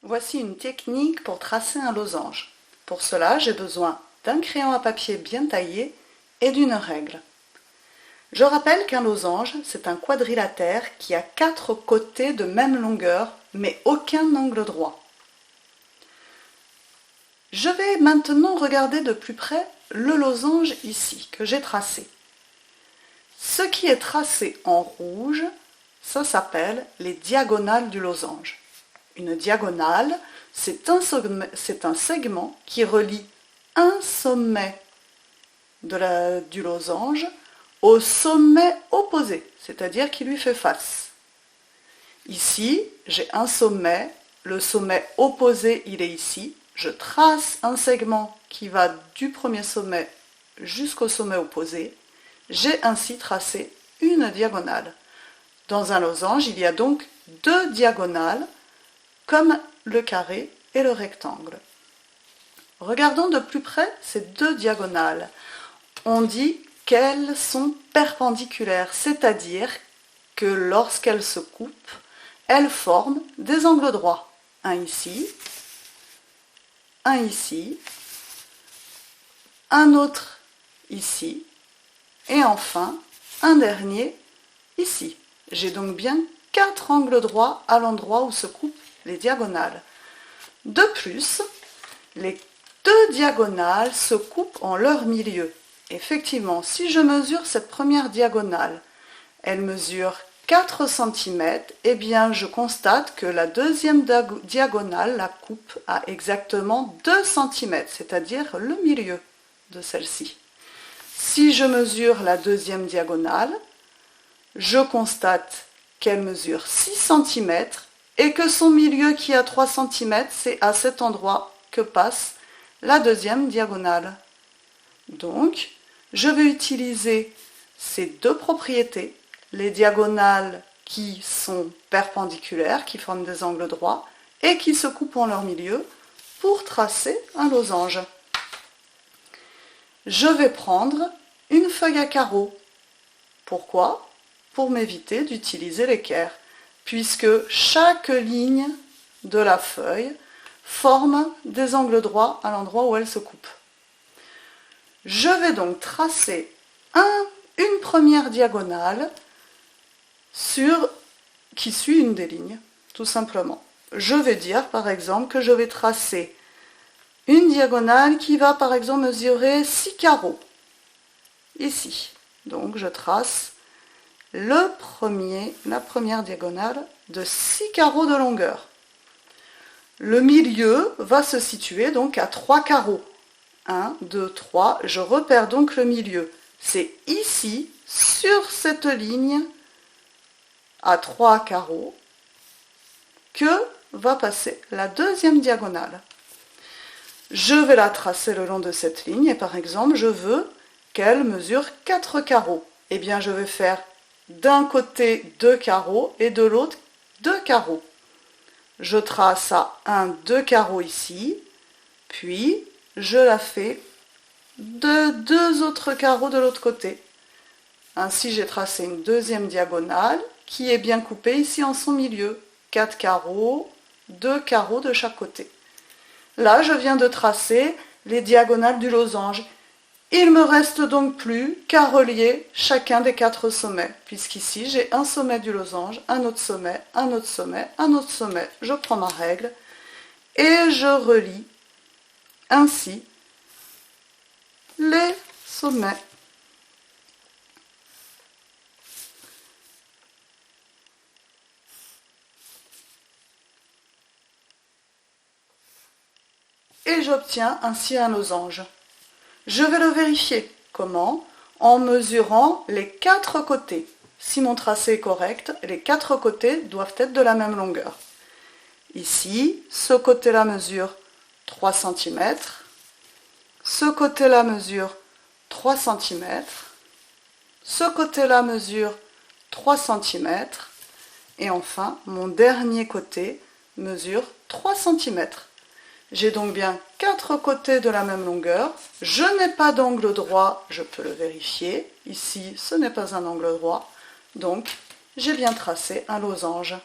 Voici une technique pour tracer un losange. Pour cela, j'ai besoin d'un crayon à papier bien taillé et d'une règle. Je rappelle qu'un losange, c'est un quadrilatère qui a 4 côtés de même longueur, mais aucun angle droit. Je vais maintenant regarder de plus près le losange ici, que j'ai tracé. Ce qui est tracé en rouge, ça s'appelle les diagonales du losange. Une diagonale, c'est un segment qui relie un sommet du losange au sommet opposé, c'est-à-dire qui lui fait face. Ici, j'ai un sommet, le sommet opposé, il est ici. Je trace un segment qui va du premier sommet jusqu'au sommet opposé. J'ai ainsi tracé une diagonale. Dans un losange, il y a donc 2 diagonales, comme le carré et le rectangle. Regardons de plus près ces 2 diagonales. On dit qu'elles sont perpendiculaires, c'est-à-dire que lorsqu'elles se coupent, elles forment des angles droits. Un ici, un autre ici, et enfin un dernier ici. J'ai donc bien 4 angles droits à l'endroit où se coupent les diagonales. De plus, les 2 diagonales se coupent en leur milieu. Effectivement, si je mesure cette première diagonale, elle mesure 4 cm, eh bien je constate que la deuxième diagonale, la coupe, a exactement 2 cm, c'est-à-dire le milieu de celle-ci. Si je mesure la deuxième diagonale, je constate qu'elle mesure 6 cm et que son milieu qui a 3 cm, c'est à cet endroit que passe la deuxième diagonale. Donc, je vais utiliser ces 2 propriétés, les diagonales qui sont perpendiculaires, qui forment des angles droits, et qui se coupent en leur milieu, pour tracer un losange. Je vais prendre une feuille à carreaux. Pourquoi? Pour m'éviter d'utiliser l'équerre, puisque chaque ligne de la feuille forme des angles droits à l'endroit où elle se coupe. Je vais donc tracer une première diagonale qui suit une des lignes, tout simplement. Je vais dire par exemple que je vais tracer une diagonale qui va par exemple mesurer 6 carreaux, ici. Donc je trace la première diagonale de 6 carreaux de longueur. Le milieu va se situer donc à 3 carreaux. 1, 2, 3, je repère donc le milieu. C'est ici, sur cette ligne, à 3 carreaux, que va passer la deuxième diagonale. Je vais la tracer le long de cette ligne et par exemple, je veux qu'elle mesure 4 carreaux. Eh bien, je vais faire d'un côté 2 carreaux et de l'autre 2 carreaux. Je trace à 2 carreaux ici, puis je la fais de 2 autres carreaux de l'autre côté. Ainsi, j'ai tracé une deuxième diagonale qui est bien coupée ici en son milieu. 4 carreaux, 2 carreaux de chaque côté. Là, je viens de tracer les diagonales du losange. Il me reste donc plus qu'à relier chacun des 4 sommets, puisqu'ici j'ai un sommet du losange, un autre sommet, un autre sommet, un autre sommet. Je prends ma règle et je relie ainsi les sommets. Et j'obtiens ainsi un losange. Je vais le vérifier. Comment? En mesurant les 4 côtés. Si mon tracé est correct, les 4 côtés doivent être de la même longueur. Ici, ce côté-là mesure 3 cm. Ce côté-là mesure 3 cm. Ce côté-là mesure 3 cm. Et enfin, mon dernier côté mesure 3 cm. J'ai donc bien 4 côtés de la même longueur. Je n'ai pas d'angle droit, je peux le vérifier. Ici, ce n'est pas un angle droit. Donc, j'ai bien tracé un losange.